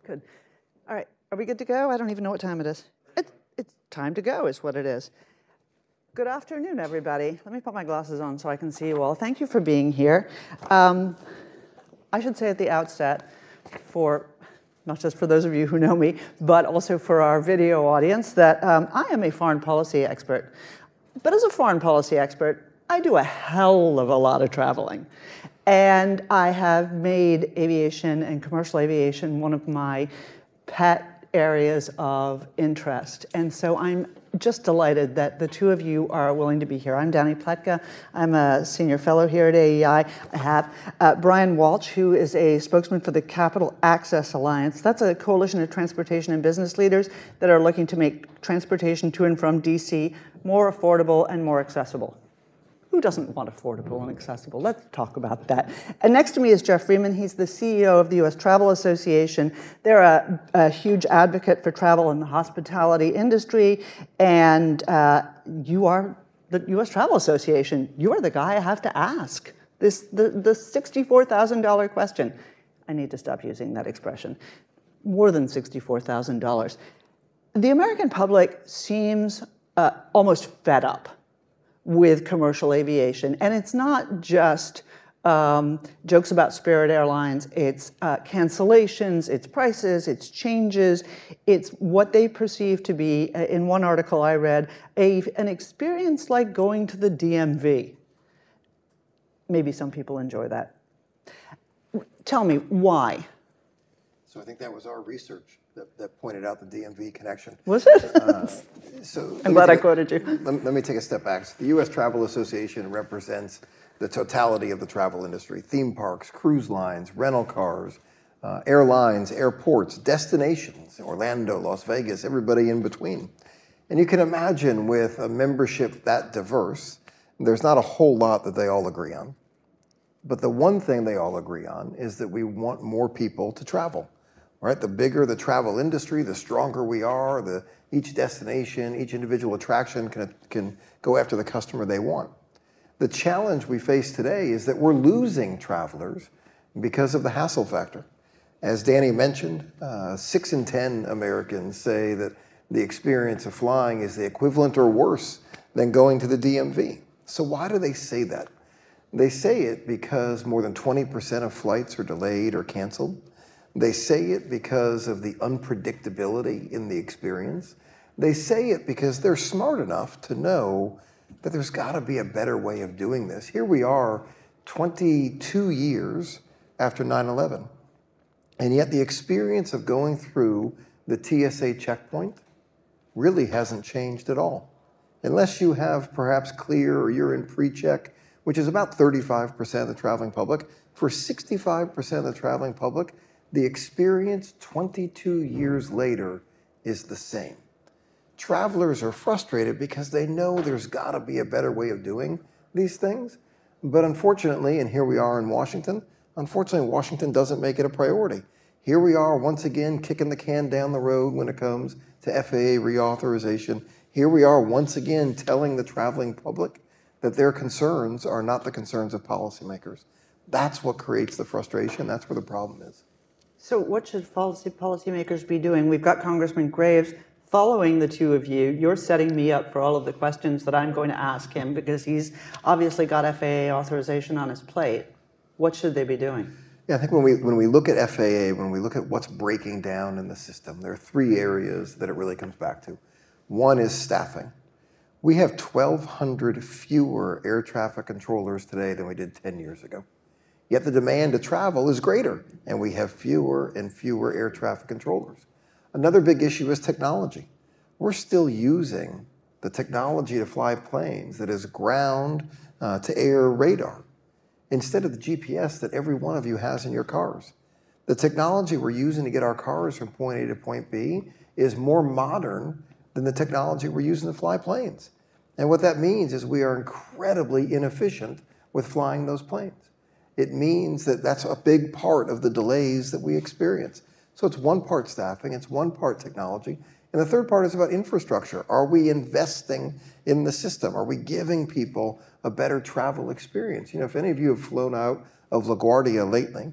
Good. All right, are we good to go? I don't even know what time it is. It's time to go is what it is. Good afternoon, everybody. Let me put my glasses on so I can see you all. Thank you for being here. I should say at the outset, not just for those of you who know me, but also for our video audience, that I am a foreign policy expert. But as a foreign policy expert, I do a hell of a lot of traveling. And I have made aviation and commercial aviation one of my pet areas of interest. And so I'm just delighted that the two of you are willing to be here. I'm Danielle Pletka. I'm a senior fellow here at AEI. I have Brian Walsh, who is a spokesman for the Capital Access Alliance. That's a coalition of transportation and business leaders that are looking to make transportation to and from DC more affordable and more accessible. Who doesn't want affordable and accessible? Let's talk about that. And next to me is Geoff Freeman. He's the CEO of the U.S. Travel Association. They're a huge advocate for travel in the hospitality industry. And you are the U.S. Travel Association. You are the guy I have to ask the $64,000 question. I need to stop using that expression. More than $64,000. The American public seems almost fed up with commercial aviation. And it's not just jokes about Spirit Airlines, it's cancellations, it's prices, it's changes, it's what they perceive to be, in one article I read, an experience like going to the DMV. Maybe some people enjoy that. Tell me, why? So I think that was our research that pointed out the DMV connection. Was it? I'm glad I quoted you. Let me take a step back. So the U.S. Travel Association represents the totality of the travel industry: theme parks, cruise lines, rental cars, airlines, airports, destinations, Orlando, Las Vegas, everybody in between. And you can imagine with a membership that diverse, there's not a whole lot that they all agree on. But the one thing they all agree on is that we want more people to travel. Right? The bigger the travel industry, the stronger we are. Each destination, each individual attraction can go after the customer they want. The challenge we face today is that we're losing travelers because of the hassle factor. As Danny mentioned, 6 in 10 Americans say that the experience of flying is the equivalent or worse than going to the DMV. So why do they say that? They say it because more than 20% of flights are delayed or canceled. They say it because of the unpredictability in the experience. They say it because they're smart enough to know that there's got to be a better way of doing this. Here we are 22 years after 9/11, and yet the experience of going through the TSA checkpoint really hasn't changed at all. Unless you have perhaps clear or you're in pre-check, which is about 35% of the traveling public. For 65% of the traveling public, the experience 22 years later is the same. Travelers are frustrated because they know there's got to be a better way of doing these things. But unfortunately, and here we are in Washington, unfortunately, Washington doesn't make it a priority. Here we are once again kicking the can down the road when it comes to FAA reauthorization. Here we are once again telling the traveling public that their concerns are not the concerns of policymakers. That's what creates the frustration. That's where the problem is. So what should policymakers be doing? We've got Congressman Graves following the two of you. You're setting me up for all of the questions that I'm going to ask him because he's obviously got FAA authorization on his plate. What should they be doing? Yeah, I think when we look at FAA, when we look at what's breaking down in the system, there are 3 areas that it really comes back to. One is staffing. We have 1,200 fewer air traffic controllers today than we did 10 years ago. Yet the demand to travel is greater, and we have fewer and fewer air traffic controllers. Another big issue is technology. We're still using the technology to fly planes that is ground to air radar instead of the GPS that every one of you has in your cars. The technology we're using to get our cars from point A to point B is more modern than the technology we're using to fly planes. And what that means is we are incredibly inefficient with flying those planes. It means that that's a big part of the delays that we experience. So it's one part staffing, it's one part technology, and the third part is about infrastructure. Are we investing in the system? Are we giving people a better travel experience? You know, if any of you have flown out of LaGuardia lately,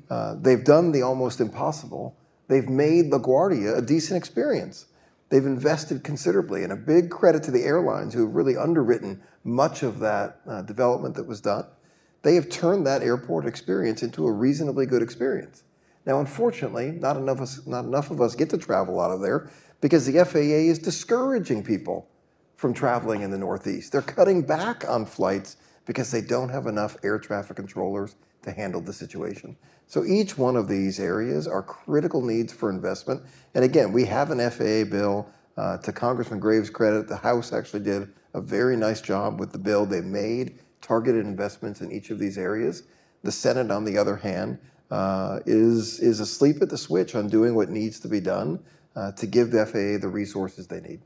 They've done the almost impossible. They've made LaGuardia a decent experience. They've invested considerably, and a big credit to the airlines who have really underwritten much of that development that was done. They have turned that airport experience into a reasonably good experience. Now, unfortunately, not enough of us get to travel out of there because the FAA is discouraging people from traveling in the Northeast. They're cutting back on flights because they don't have enough air traffic controllers to handle the situation. So each one of these areas are critical needs for investment. And again, we have an FAA bill. To Congressman Graves' credit, the House actually did a very nice job with the bill. They made targeted investments in each of these areas. The Senate, on the other hand, is asleep at the switch on doing what needs to be done to give the FAA the resources they need.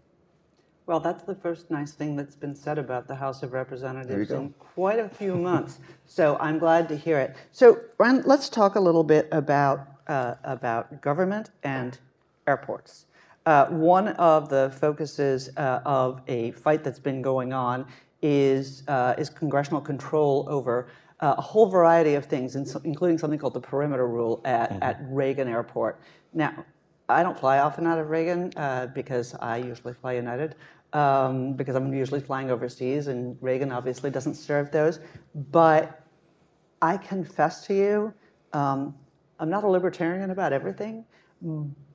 Well, that's the first nice thing that's been said about the House of Representatives in quite a few months. So I'm glad to hear it. So, Ron, let's talk a little bit about government and airports. One of the focuses of a fight that's been going on is congressional control over a whole variety of things, including something called the perimeter rule at Reagan Airport. Now, I don't fly often out of Reagan because I usually fly United because I'm usually flying overseas, and Reagan obviously doesn't serve those. But I confess to you, I'm not a libertarian about everything,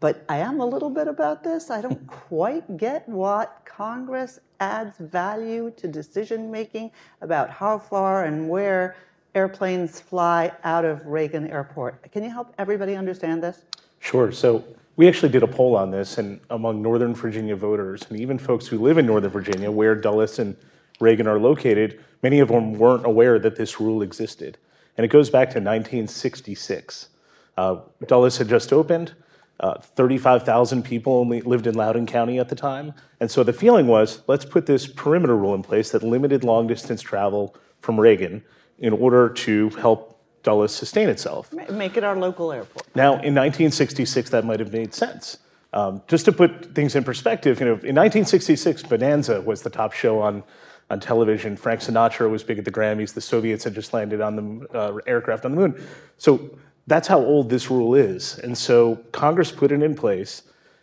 but I am a little bit about this. I don't quite get what Congress adds value to decision-making about how far and where airplanes fly out of Reagan Airport. Can you help everybody understand this? Sure. So we actually did a poll on this, and among Northern Virginia voters, and even folks who live in Northern Virginia, where Dulles and Reagan are located, many of them weren't aware that this rule existed. And it goes back to 1966. Dulles had just opened. 35,000 people only lived in Loudoun County at the time. And so the feeling was, let's put this perimeter rule in place that limited long-distance travel from Reagan in order to help Dulles sustain itself. Make it our local airport. Now, in 1966, that might have made sense. Just to put things in perspective, in 1966, Bonanza was the top show on television. Frank Sinatra was big at the Grammys. The Soviets had just landed on the aircraft on the moon. So that's how old this rule is. And so Congress put it in place,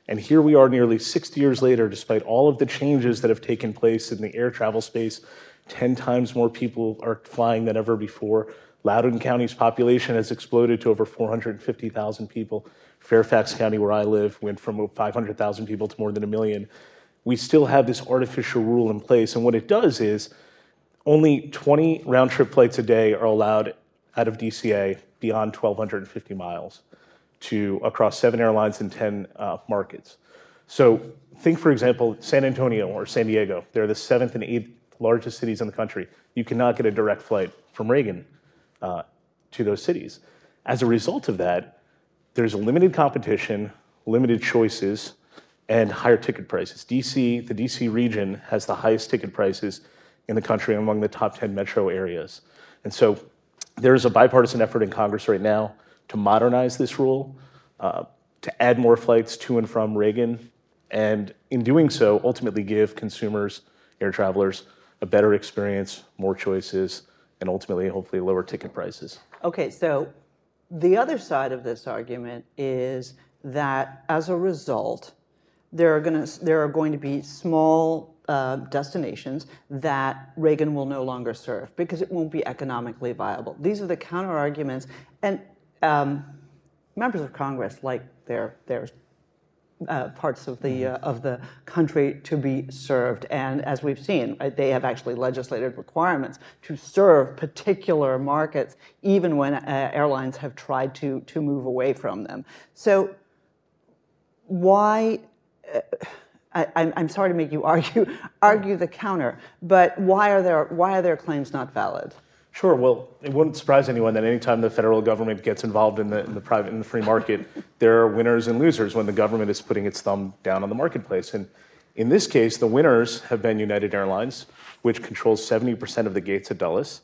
and here we are nearly 60 years later, despite all of the changes that have taken place in the air travel space. 10 times more people are flying than ever before. Loudoun County's population has exploded to over 450,000 people. Fairfax County, where I live, went from 500,000 people to more than 1 million. We still have this artificial rule in place, and what it does is only 20 round-trip flights a day are allowed out of DCA beyond 1,250 miles across 7 airlines and 10 markets. So think, for example, San Antonio or San Diego. They're the 7th and 8th largest cities in the country. You cannot get a direct flight from Reagan to those cities. As a result of that, there's limited competition, limited choices, and higher ticket prices. the DC region has the highest ticket prices in the country among the top 10 metro areas. And so there's a bipartisan effort in Congress right now to modernize this rule, to add more flights to and from Reagan, and in doing so, ultimately give consumers, air travelers, a better experience, more choices, and ultimately, hopefully, lower ticket prices. Okay, so the other side of this argument is that as a result, there are going to be small destinations that Reagan will no longer serve because it won't be economically viable. These are the counter arguments, and members of Congress like their parts of the country to be served, and as we've seen, they have actually legislated requirements to serve particular markets, even when airlines have tried to move away from them. So, why? I'm sorry to make you argue the counter, but why are their claims not valid? Sure. Well, it wouldn't surprise anyone that anytime the federal government gets involved in the free market, there are winners and losers when the government is putting its thumb down on the marketplace. And in this case, the winners have been United Airlines, which controls 70% of the gates at Dulles,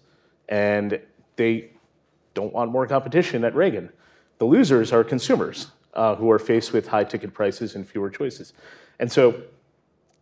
and they don't want more competition at Reagan. The losers are consumers who are faced with high ticket prices and fewer choices. And so,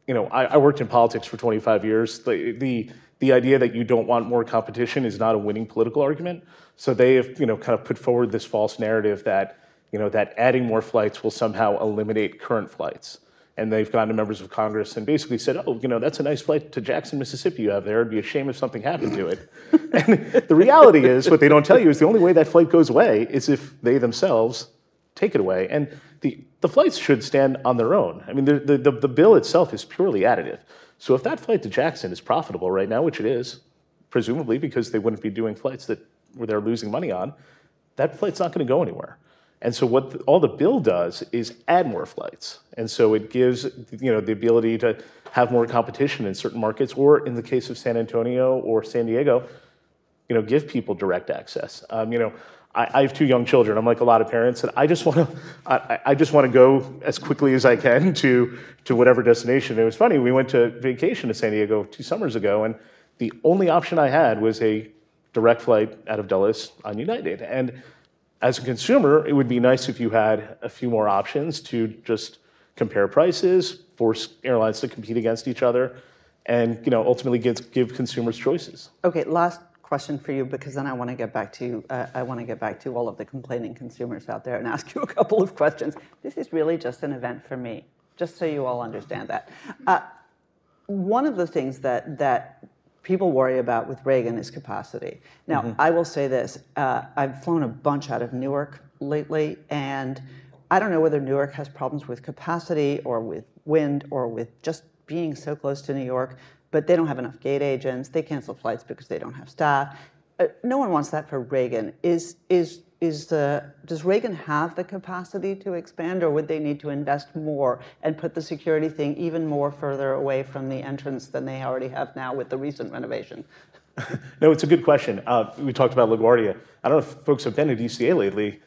I worked in politics for 25 years. The the idea that you don't want more competition is not a winning political argument. So they have, kind of put forward this false narrative that, that adding more flights will somehow eliminate current flights. And they've gone to members of Congress and basically said, oh, that's a nice flight to Jackson, Mississippi you have there. It'd be a shame if something happened to it. And the reality is, what they don't tell you is the only way that flight goes away is if they themselves take it away. And the flights should stand on their own. I mean, the bill itself is purely additive. So if that flight to Jackson is profitable right now, which it is, presumably because they wouldn't be doing flights where they're losing money on, that flight's not going to go anywhere. And so what all the bill does is add more flights. And so it gives the ability to have more competition in certain markets, or in the case of San Antonio or San Diego, give people direct access. I have 2 young children. I'm like a lot of parents, and I just want to go as quickly as I can to whatever destination. It was funny. We went to vacation to San Diego 2 summers ago, and the only option I had was a direct flight out of Dulles on United. And as a consumer, it would be nice if you had a few more options to just compare prices, force airlines to compete against each other, and ultimately give consumers choices. Okay, last question for you, because then I want to get back to all of the complaining consumers out there and ask you a couple of questions. This is really just an event for me, just so you all understand that. One of the things that people worry about with Reagan is capacity. Now, I will say this. I've flown a bunch out of Newark lately, and I don't know whether Newark has problems with capacity or with wind or with just being so close to New York, but they don't have enough gate agents. They cancel flights because they don't have staff. No one wants that for Reagan. Does Reagan have the capacity to expand, or would they need to invest more and put the security thing even more further away from the entrance than they already have now with the recent renovation? No, it's a good question. We talked about LaGuardia. I don't know if folks have been to DCA lately.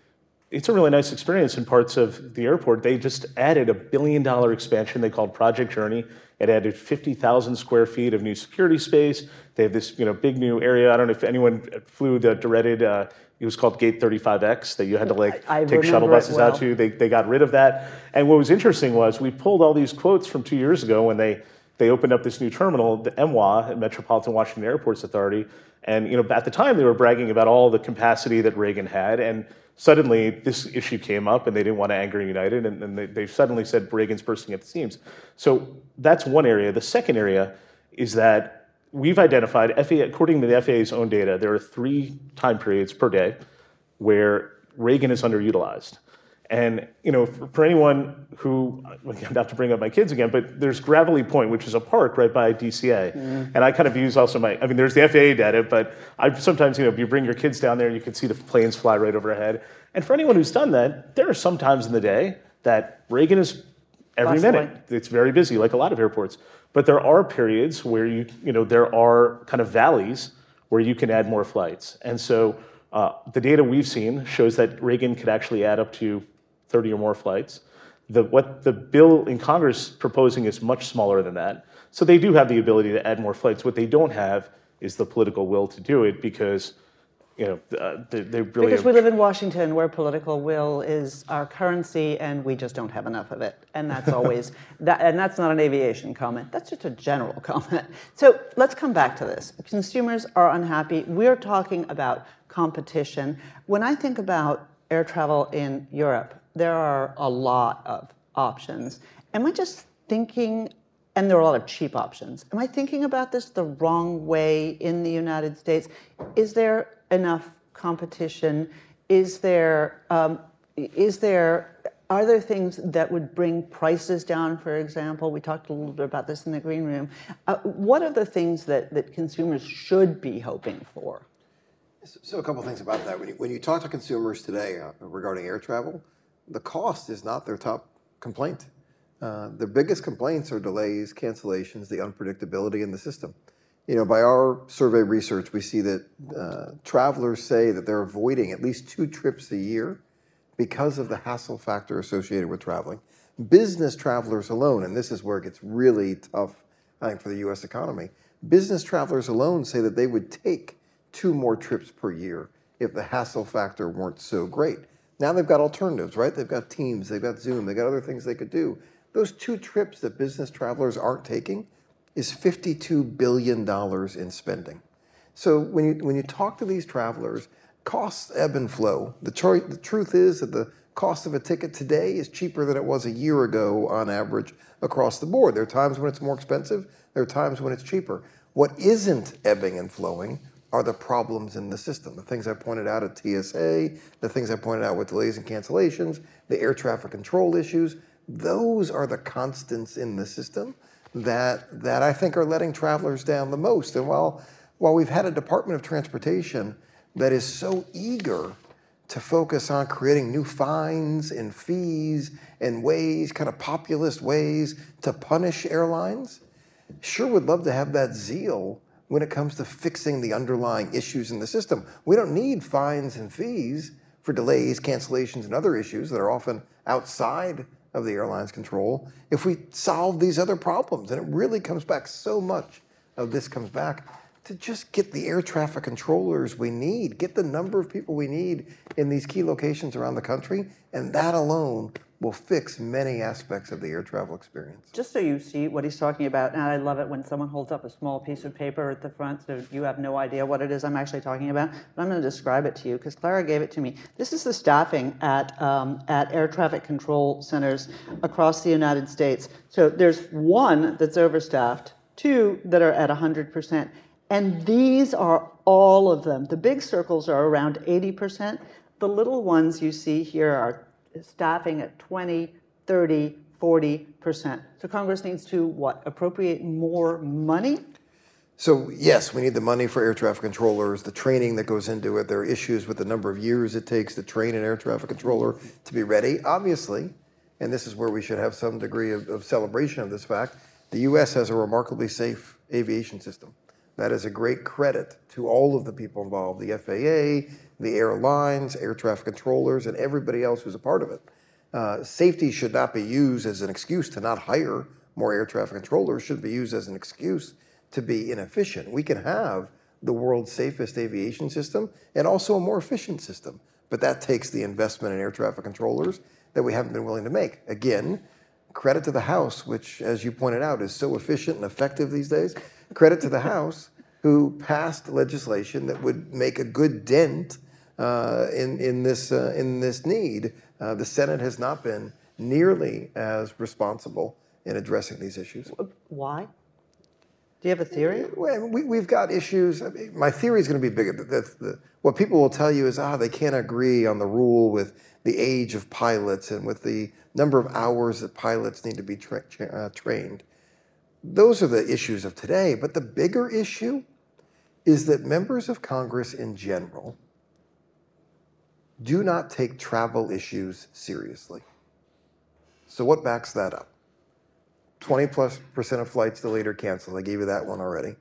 It's a really nice experience in parts of the airport. They just added a $1 billion expansion they called Project Journey. It added 50,000 square feet of new security space. They have this big new area. I don't know if anyone flew the dreaded, it was called Gate 35X, that you had to take shuttle buses out to. They got rid of that. And what was interesting was we pulled all these quotes from 2 years ago when they opened up this new terminal, the MWA, Metropolitan Washington Airports Authority. And at the time they were bragging about all the capacity that Reagan had. And suddenly this issue came up and they didn't want to anger United, and they suddenly said Reagan's bursting at the seams. So that's one area. The second area is that we've identified, according to the FAA's own data, there are 3 time periods per day where Reagan is underutilized. And for anyone who, not to bring up my kids again, but there's Gravelly Point, which is a park right by DCA. And I kind of use also there's the FAA data, but I sometimes, you bring your kids down there, you can see the planes fly right overhead. And for anyone who's done that, there are some times in the day that Reagan is every minute. It's very busy, like a lot of airports. But there are periods where there are kind of valleys where you can add more flights. And so the data we've seen shows that Reagan could actually add up to 30 or more flights. What the bill in Congress proposing is much smaller than that. So they do have the ability to add more flights. What they don't have is the political will to do it because, they really... Because we live in Washington, where political will is our currency, and we just don't have enough of it. And that's always, and that's not an aviation comment. That's just a general comment. So let's come back to this. Consumers are unhappy. We're talking about competition. When I think about air travel in Europe, there are a lot of options. Am I just thinking, and there are a lot of cheap options, am I thinking about this the wrong way in the United States? Is there enough competition? Are there things that would bring prices down, for example? We talked a little bit about this in the green room. What are the things that consumers should be hoping for? So a couple things about that. When you talk to consumers today regarding air travel, the cost is not their top complaint. Their biggest complaints are delays, cancellations, the unpredictability in the system. By our survey research, we see that travelers say that they're avoiding at least 2 trips a year because of the hassle factor associated with traveling. Business travelers alone, and this is where it gets really tough, I think, for the U.S. economy, business travelers alone say that they would take 2 more trips per year if the hassle factor weren't so great. Now they've got alternatives, right? They've got Teams, they've got Zoom, they've got other things they could do. Those 2 trips that business travelers aren't taking is $52 billion in spending. So when you talk to these travelers, costs ebb and flow. The truth is that the cost of a ticket today is cheaper than it was a year ago on average across the board. There are times when it's more expensive. There are times when it's cheaper. What isn't ebbing and flowing are the problems in the system. The things I pointed out at TSA, the things I pointed out with delays and cancellations, the air traffic control issues, those are the constants in the system that I think are letting travelers down the most. And while we've had a Department of Transportation that is so eager to focus on creating new fines and fees and ways, kind of populist ways to punish airlines, sure would love to have that zeal when it comes to fixing the underlying issues in the system. We don't need fines and fees for delays, cancellations, and other issues that are often outside of the airline's control if we solve these other problems. And it really comes back, so much of this comes back to just get the air traffic controllers we need, get the number of people we need in these key locations around the country, and that alone will fix many aspects of the air travel experience. Just so you see what he's talking about, and I love it when someone holds up a small piece of paper at the front so you have no idea what it is I'm actually talking about, but I'm going to describe it to you because Clara gave it to me. This is the staffing at air traffic control centers across the United States. So there's one that's overstaffed, two that are at 100%, and these are all of them. The big circles are around 80%. The little ones you see here are staffing at 20, 30, 40%. So Congress needs to, what, appropriate more money? So yes, we need the money for air traffic controllers, the training that goes into it. There are issues with the number of years it takes to train an air traffic controller to be ready. Obviously, and this is where we should have some degree of celebration of this fact, the U.S. has a remarkably safe aviation system. That is a great credit to all of the people involved, the FAA, the airlines, air traffic controllers, and everybody else who's a part of it. Safety should not be used as an excuse to not hire more air traffic controllers. It should be used as an excuse to be inefficient. We can have the world's safest aviation system and also a more efficient system, but that takes the investment in air traffic controllers that we haven't been willing to make. Again, credit to the House, which, as you pointed out, is so efficient and effective these days. Credit to the House, who passed legislation that would make a good dent in this need. The Senate has not been nearly as responsible in addressing these issues. Why? Do you have a theory? Well, we've got issues. I mean, my theory is going to be bigger. What people will tell you is, they can't agree on the rule with the age of pilots and with the number of hours that pilots need to be trained. Those are the issues of today. But the bigger issue is that members of Congress in general do not take travel issues seriously. So what backs that up? 20+% of flights delayed or canceled. I gave you that one already.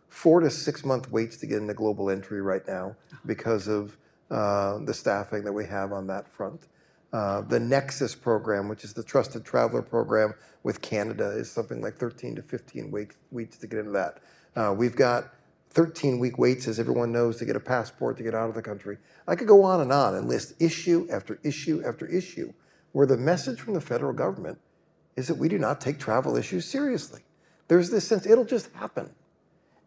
4 to 6 month waits to get into global entry right now because of the staffing that we have on that front. The Nexus program, which is the Trusted Traveler program with Canada, is something like 13 to 15 weeks to get into that. We've got 13-week waits, as everyone knows, to get a passport to get out of the country. I could go on and list issue after issue after issue, where the message from the federal government is that we do not take travel issues seriously. There's this sense it'll just happen.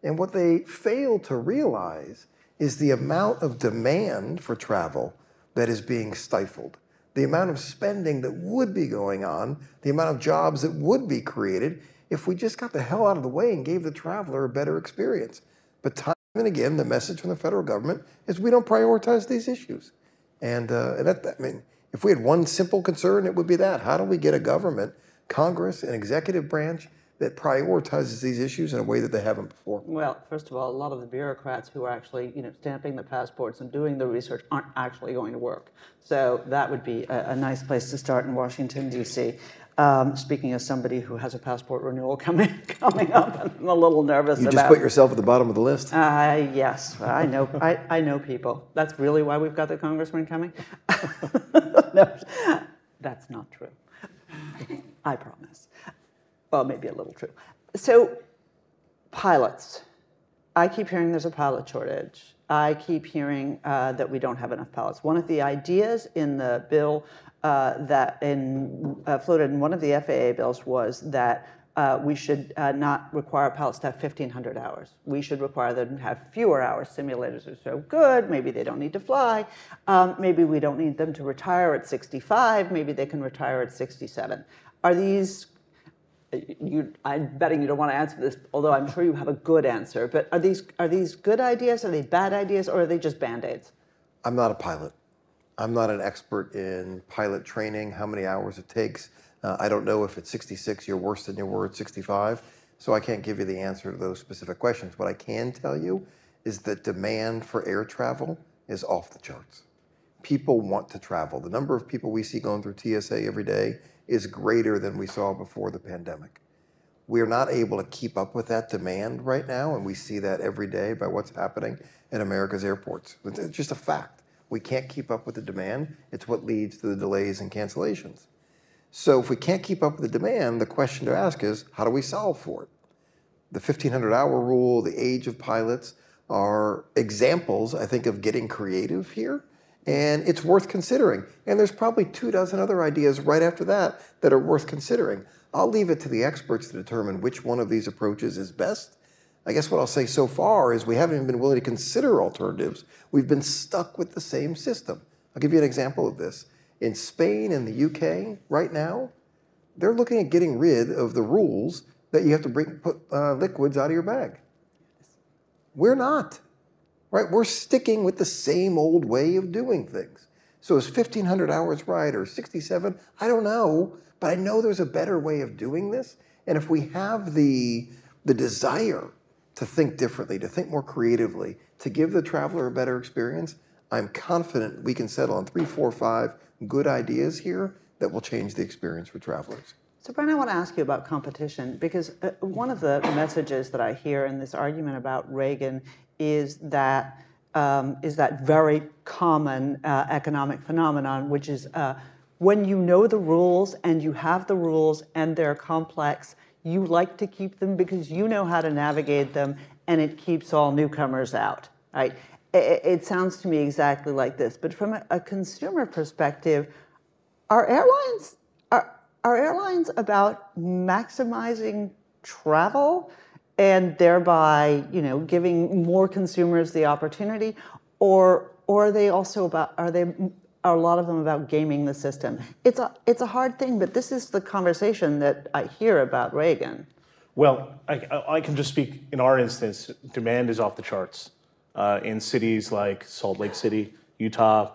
And what they fail to realize is the amount of demand for travel that is being stifled, the amount of spending that would be going on, the amount of jobs that would be created if we just got the hell out of the way and gave the traveler a better experience. But time and again, the message from the federal government is we don't prioritize these issues. And I mean, if we had one simple concern, it would be that. How do we get a government, Congress, an executive branch that prioritizes these issues in a way that they haven't before? Well, first of all, a lot of the bureaucrats who are actually, stamping the passports and doing the research aren't actually going to work. So that would be a nice place to start in Washington, D.C. Speaking as somebody who has a passport renewal coming up, I'm a little nervous about. You just put yourself at the bottom of the list? Yes, I know. I know people. That's really why we've got the congressman coming? No, that's not true. I promise. Well, maybe a little true. So, pilots. I keep hearing there's a pilot shortage. I keep hearing that we don't have enough pilots. One of the ideas in the bill that floated in one of the FAA bills was that we should not require pilots to have 1,500 hours. We should require them to have fewer hours. Simulators are so good, maybe they don't need to fly. Maybe we don't need them to retire at 65, maybe they can retire at 67. Are these, I'm betting you don't want to answer this, although I'm sure you have a good answer, but are these good ideas, are they bad ideas, or are they just Band-Aids? I'm not a pilot. I'm not an expert in pilot training, how many hours it takes. I don't know if at 66 you're worse than you were at 65, so I can't give you the answer to those specific questions. What I can tell you is that demand for air travel is off the charts. People want to travel. The number of people we see going through TSA every day is greater than we saw before the pandemic. We're not able to keep up with that demand right now, and we see that every day by what's happening in America's airports. It's just a fact. We can't keep up with the demand. It's what leads to the delays and cancellations. So if we can't keep up with the demand, the question to ask is, how do we solve for it? The 1,500-hour rule, the age of pilots are examples, I think, of getting creative here, and it's worth considering. And there's probably 24 other ideas right after that that are worth considering. I'll leave it to the experts to determine which one of these approaches is best. I guess what I'll say so far is we haven't even been willing to consider alternatives. We've been stuck with the same system. I'll give you an example of this. In Spain and the UK right now, they're looking at getting rid of the rules that you have to put liquids out of your bag. We're not, right? We're sticking with the same old way of doing things. So is 1,500 hours right or 67? I don't know, but I know there's a better way of doing this. And if we have the desire to think differently, to think more creatively, to give the traveler a better experience, I'm confident we can settle on 3, 4, 5 good ideas here that will change the experience for travelers. So Brian, I want to ask you about competition, because one of the messages that I hear in this argument about Reagan is that very common economic phenomenon, which is when you know the rules and you have the rules and they're complex, you like to keep them because you know how to navigate them, and it keeps all newcomers out, right? It sounds to me exactly like this, but from a consumer perspective, are airlines about maximizing travel and thereby, giving more consumers the opportunity, or are they also about, are a lot of them about gaming the system? It's a hard thing, but this is the conversation that I hear about Reagan. Well, I can just speak in our instance. Demand is off the charts. In cities like Salt Lake City, Utah,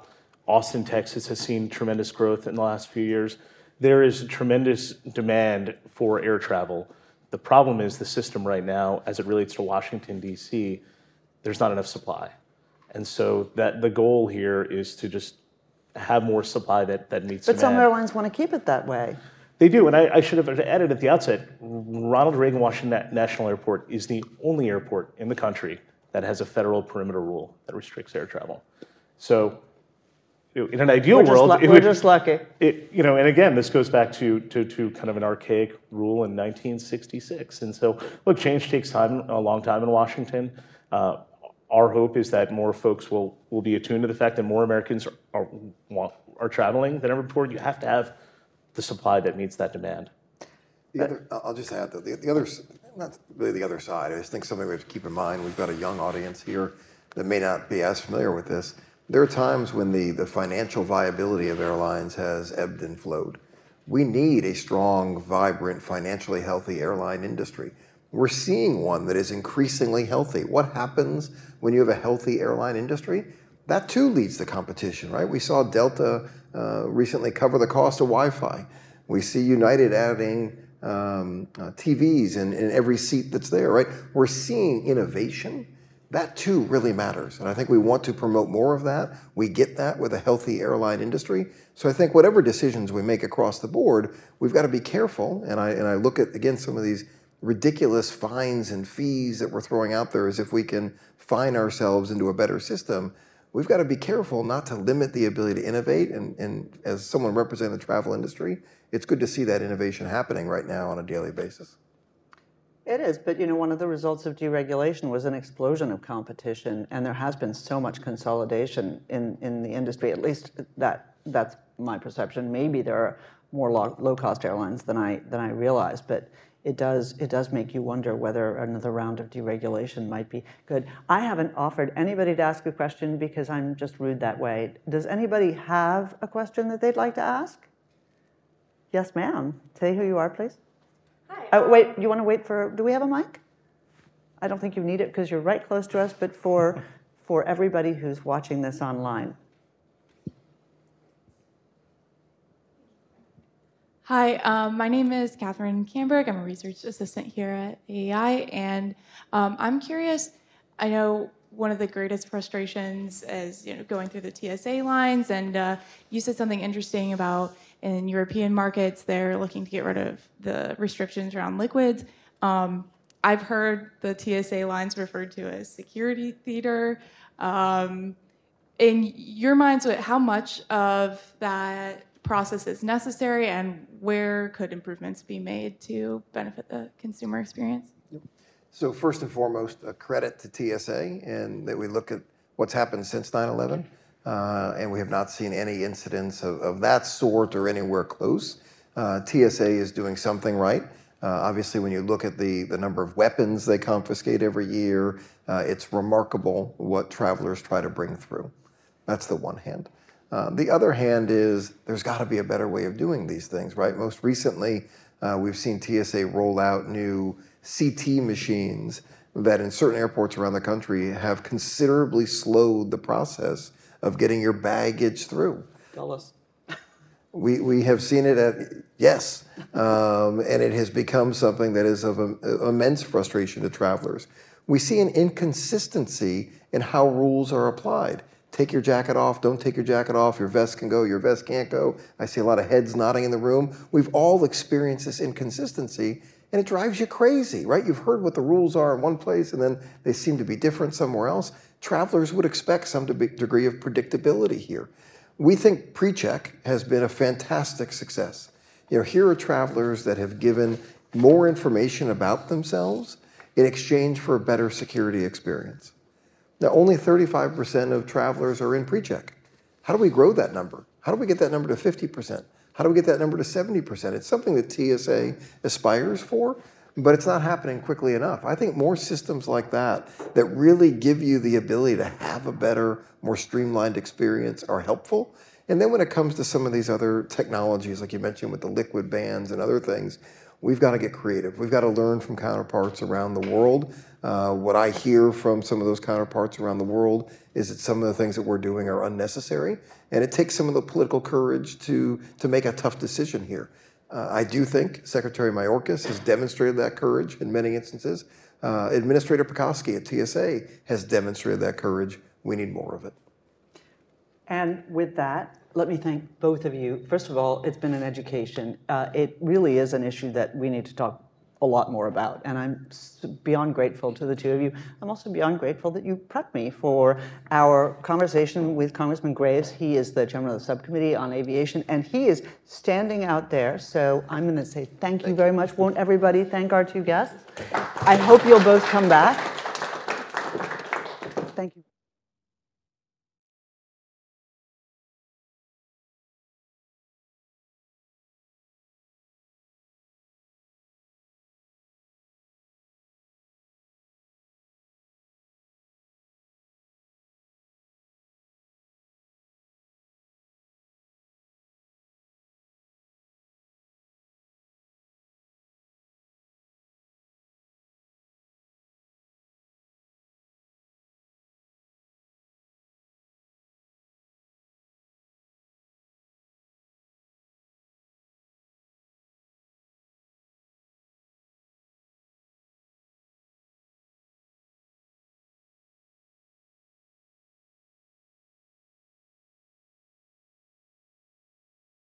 Austin, Texas has seen tremendous growth in the last few years. There is a tremendous demand for air travel. The problem is the system right now, as it relates to Washington, D.C., there's not enough supply. And so the goal here is to just have more supply that meets demand. But some airlines want to keep it that way. They do, and I should have added at the outset, Ronald Reagan Washington National Airport is the only airport in the country that has a federal perimeter rule that restricts air travel. So, in an ideal world, we're just lucky. And again, this goes back to kind of an archaic rule in 1966. And so, look, change takes time, a long time in Washington. Our hope is that more folks will be attuned to the fact that more Americans are traveling than ever before. You have to have the supply that meets that demand. I'll just add that the other, not really the other side, I just think something we have to keep in mind. We've got a young audience here that may not be as familiar with this. There are times when the financial viability of airlines has ebbed and flowed. We need a strong, vibrant, financially healthy airline industry. We're seeing one that is increasingly healthy. What happens when you have a healthy airline industry? That too leads to competition, right? We saw Delta recently cover the cost of Wi-Fi. We see United adding TVs in every seat that's there, right? We're seeing innovation. That too really matters. And I think we want to promote more of that. We get that with a healthy airline industry. So I think whatever decisions we make across the board, we've got to be careful. And I look at, again, some of these ridiculous fines and fees that we're throwing out there as if we can fine ourselves into a better system. We've got to be careful not to limit the ability to innovate. And as someone representing the travel industry, it's good to see that innovation happening right now on a daily basis. It is, but one of the results of deregulation was an explosion of competition, and there has been so much consolidation in the industry, at least that that's my perception. Maybe there are more low-cost airlines than I realize, but it does make you wonder whether another round of deregulation might be good. I haven't offered anybody to ask a question because I'm just rude that way. Does anybody have a question that they'd like to ask? Yes, ma'am. Say who you are, please. Hi. Wait, you want to wait for, do we have a mic? I don't think you need it because you're right close to us, but for everybody who's watching this online. Hi, my name is Catherine Camberg. I'm a research assistant here at AEI, and I'm curious. I know one of the greatest frustrations is going through the TSA lines, and you said something interesting about in European markets they're looking to get rid of the restrictions around liquids. I've heard the TSA lines referred to as security theater. In your minds, how much of that process is necessary, and where could improvements be made to benefit the consumer experience? So first and foremost, a credit to TSA, and that we look at what's happened since 9/11, and we have not seen any incidents of that sort or anywhere close. TSA is doing something right. Obviously, when you look at the number of weapons they confiscate every year, it's remarkable what travelers try to bring through. That's the one hand. The other hand is there's got to be a better way of doing these things, right? Most recently, we've seen TSA roll out new CT machines that in certain airports around the country have considerably slowed the process of getting your baggage through. Tell us. We have seen it yes, and it has become something that is of immense frustration to travelers. We see an inconsistency in how rules are applied. Take your jacket off, don't take your jacket off, your vest can go, your vest can't go. I see a lot of heads nodding in the room. We've all experienced this inconsistency, and it drives you crazy, right? You've heard what the rules are in one place, and then they seem to be different somewhere else. Travelers would expect some degree of predictability here. We think PreCheck has been a fantastic success. Here are travelers that have given more information about themselves in exchange for a better security experience. Now, only 35% of travelers are in PreCheck. How do we grow that number? How do we get that number to 50%? How do we get that number to 70%? It's something that TSA aspires for, but it's not happening quickly enough. I think more systems like that really give you the ability to have a better, more streamlined experience are helpful. And then when it comes to some of these other technologies, like you mentioned with the liquid bands and other things, we've got to get creative. We've got to learn from counterparts around the world. What I hear from some of those counterparts around the world is that some of the things that we're doing are unnecessary, and it takes some of the political courage to make a tough decision here. I do think Secretary Mayorkas has demonstrated that courage in many instances. Administrator Pekoski at TSA has demonstrated that courage. We need more of it. And with that, let me thank both of you. First of all, it's been an education. It really is an issue that we need to talk a lot more about, and I'm beyond grateful to the two of you. I'm also beyond grateful that you prepped me for our conversation with Congressman Graves. He is the chairman of the Subcommittee on Aviation, and he is standing out there, so I'm going to say thank you very much. Won't everybody thank our two guests? I hope you'll both come back. Thank you.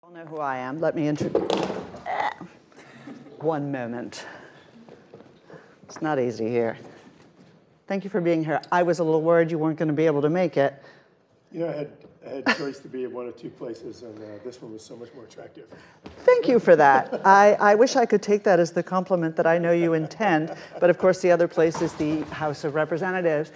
You all know who I am. Let me introduce. One moment. It's not easy here. Thank you for being here. I was a little worried you weren't going to be able to make it. I I had a choice to be at one of two places, and this one was so much more attractive. Thank you for that. I wish I could take that as the compliment that I know you intend, but of course the other place is the House of Representatives.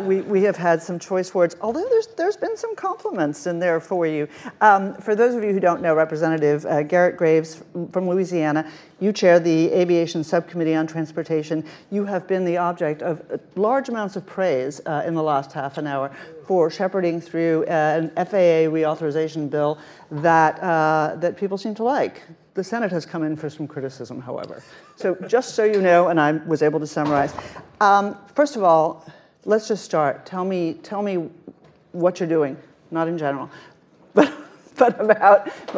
We have had some choice words, although there's been some compliments in there for you. For those of you who don't know, Representative Garret Graves from Louisiana, you chair the Aviation Subcommittee on Transportation. You have been the object of large amounts of praise in the last half an hour for shepherding through an FAA reauthorization bill that people seem to like. The Senate has come in for some criticism, however. So just so you know, and I was able to summarize. First of all, let's just start. Tell me what you're doing, not in general, but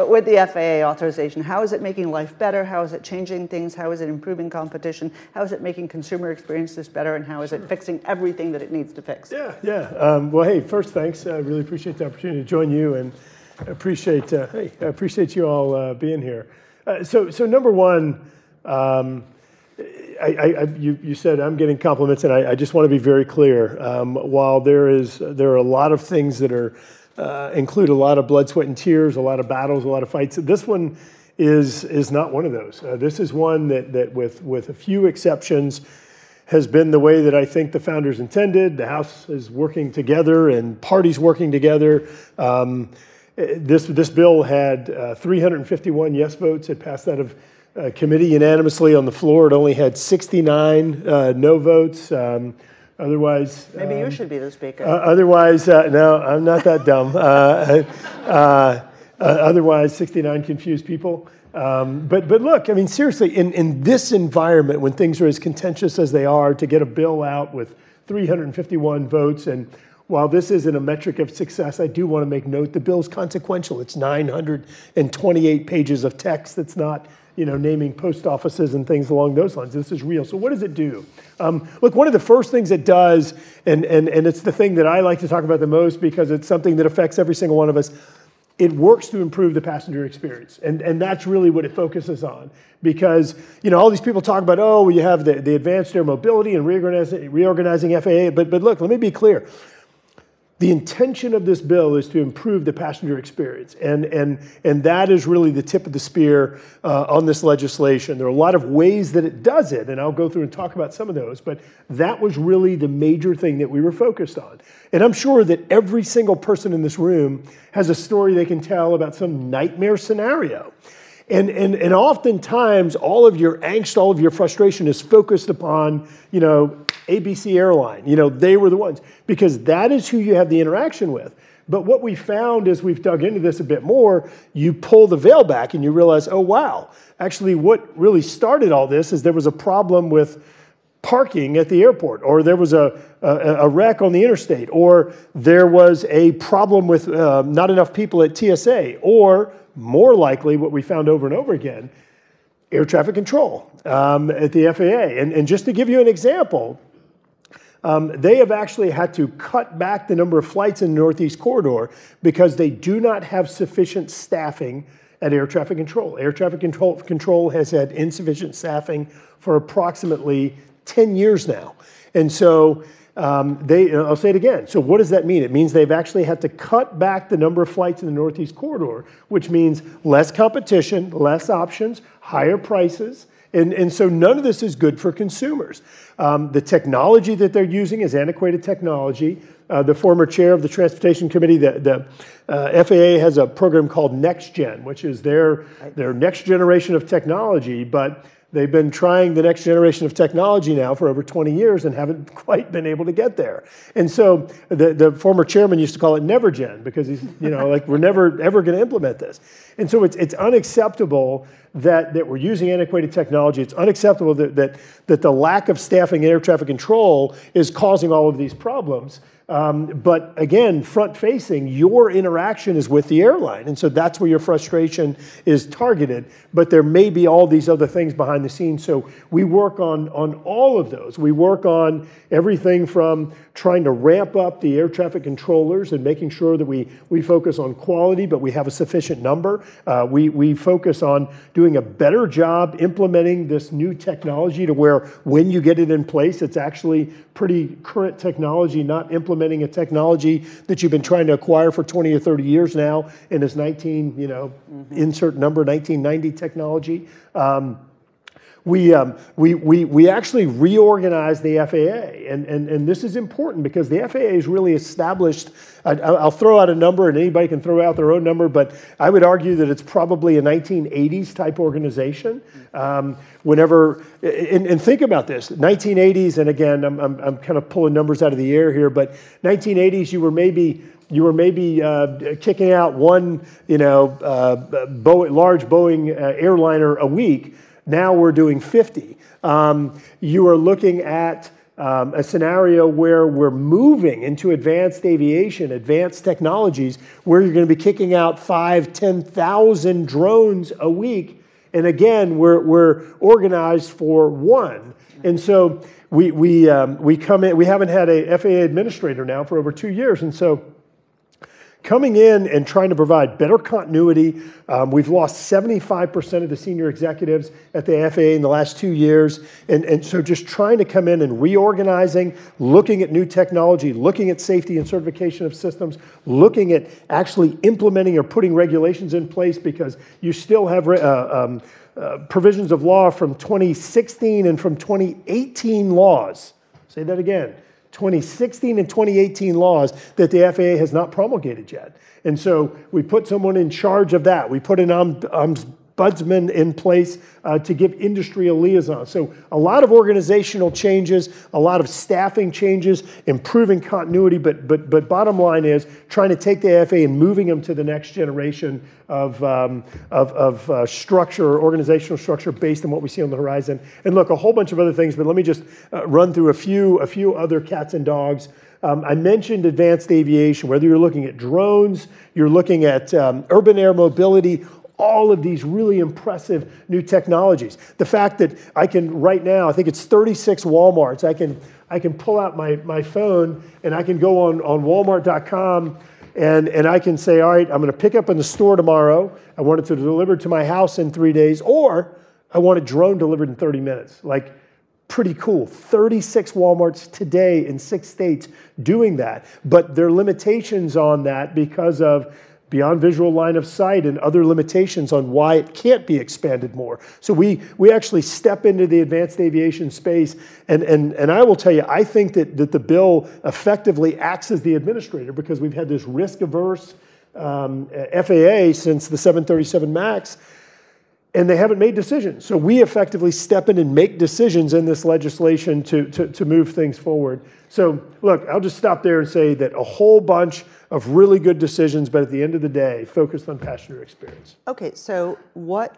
with the FAA authorization. How is it making life better? How is it changing things? How is it improving competition? How is it making consumer experiences better? And how is it fixing everything that it needs to fix? Yeah. Well, hey, first, thanks. I really appreciate the opportunity to join you, and I appreciate you all being here. So number one, you said I'm getting compliments, and I just want to be very clear. While there are a lot of things that are include a lot of blood, sweat, and tears, a lot of battles, a lot of fights. This one is not one of those. This is one that with a few exceptions, has been the way that I think the founders intended. The House is working together and parties working together. This bill had 351 yes votes. It passed out of committee unanimously. On the floor, it only had 69 no votes. Otherwise, maybe you should be the speaker. Otherwise, no, I'm not that dumb. Otherwise, 69 confused people. But look, I mean, seriously, in this environment, when things are as contentious as they are, to get a bill out with 351 votes, and while this isn't a metric of success, I do want to make note the bill's consequential. It's 928 pages of text. That's not, naming post offices and things along those lines. This is real. So what does it do? Look, one of the first things it does, and it's the thing that I like to talk about the most because it's something that affects every single one of us, it works to improve the passenger experience. And that's really what it focuses on. Because, all these people talk about, you have the advanced air mobility and reorganizing FAA. But look, let me be clear. The intention of this bill is to improve the passenger experience, and that is really the tip of the spear on this legislation. There are a lot of ways that it does it, and I'll go through and talk about some of those, but that was really the major thing that we were focused on. And I'm sure that every single person in this room has a story they can tell about some nightmare scenario. And oftentimes, all of your angst, all of your frustration is focused upon, ABC airline. They were the ones, because that is who you have the interaction with. But what we found as we've dug into this a bit more, you pull the veil back and you realize, oh, wow, actually what really started all this is there was a problem with parking at the airport, or there was a wreck on the interstate, or there was a problem with not enough people at TSA, or more likely what we found over and over again, air traffic control at the FAA. And just to give you an example, they have actually had to cut back the number of flights in the Northeast Corridor because they do not have sufficient staffing at air traffic control. Air traffic control has had insufficient staffing for approximately 10 years now. And so I'll say it again. So what does that mean? It means they've actually had to cut back the number of flights in the Northeast Corridor, which means less competition, less options, higher prices. And so none of this is good for consumers. The technology that they're using is antiquated technology. The former chair of the Transportation Committee, the FAA has a program called Next Gen, which is their next generation of technology, but they've been trying the next generation of technology now for over 20 years and haven't quite been able to get there. And so the former chairman used to call it Never Gen because he's, we're never ever going to implement this. And so it's unacceptable that we're using antiquated technology. It's unacceptable that the lack of staffing in air traffic control is causing all of these problems. But again, front-facing, your interaction is with the airline. And so that's where your frustration is targeted. But there may be all these other things behind the scenes. So we work on all of those. We work on everything from trying to ramp up the air traffic controllers and making sure that we focus on quality, but we have a sufficient number. We focus on doing a better job implementing this new technology to where when you get it in place, it's actually pretty current technology, not implemented implementing a technology that you've been trying to acquire for 20 or 30 years now, and is insert number, 1990 technology. We actually reorganized the FAA, and this is important because the FAA is really established. I'll throw out a number, and anybody can throw out their own number, but I would argue that it's probably a 1980s type organization. And think about this, 1980s, and again, I'm kind of pulling numbers out of the air here, but 1980s, you were maybe kicking out one, large Boeing airliner a week. Now we're doing 50. You are looking at a scenario where we're moving into advanced aviation, advanced technologies, where you're going to be kicking out 5,000, 10,000 drones a week. And again, we're organized for one. And so we come in. We haven't had a FAA administrator now for over 2 years, and so coming in and trying to provide better continuity. We've lost 75% of the senior executives at the FAA in the last 2 years. And so just trying to come in and reorganizing, looking at new technology, looking at safety and certification of systems, looking at actually implementing or putting regulations in place, because you still have provisions of law from 2016 and from 2018 laws. Say that again. 2016 and 2018 laws that the FAA has not promulgated yet. And so we put someone in charge of that. We put an ombudsman in place to give industry a liaison. So a lot of organizational changes, a lot of staffing changes, improving continuity, but bottom line is trying to take the FAA and moving them to the next generation of structure, organizational structure based on what we see on the horizon. And look, a whole bunch of other things, but let me just run through a few other cats and dogs. I mentioned advanced aviation, whether you're looking at drones, you're looking at urban air mobility, all of these really impressive new technologies. The fact that I can, right now, I think it's 36 Walmarts, I can pull out my phone and I can go on Walmart.com and I can say, all right, I'm going to pick up in the store tomorrow. I want it to deliver to my house in 3 days, or I want a drone delivered in 30 minutes. Like, pretty cool. 36 Walmarts today in 6 states doing that. But there are limitations on that because of beyond visual line of sight and other limitations on why it can't be expanded more. So we actually step into the advanced aviation space, and I will tell you, I think that the bill effectively acts as the administrator, because we've had this risk-averse FAA since the 737 MAX, and they haven't made decisions. So we effectively step in and make decisions in this legislation to move things forward. So look, I'll just stop there and say that a whole bunch of really good decisions, but at the end of the day, focused on passenger experience. Okay, so why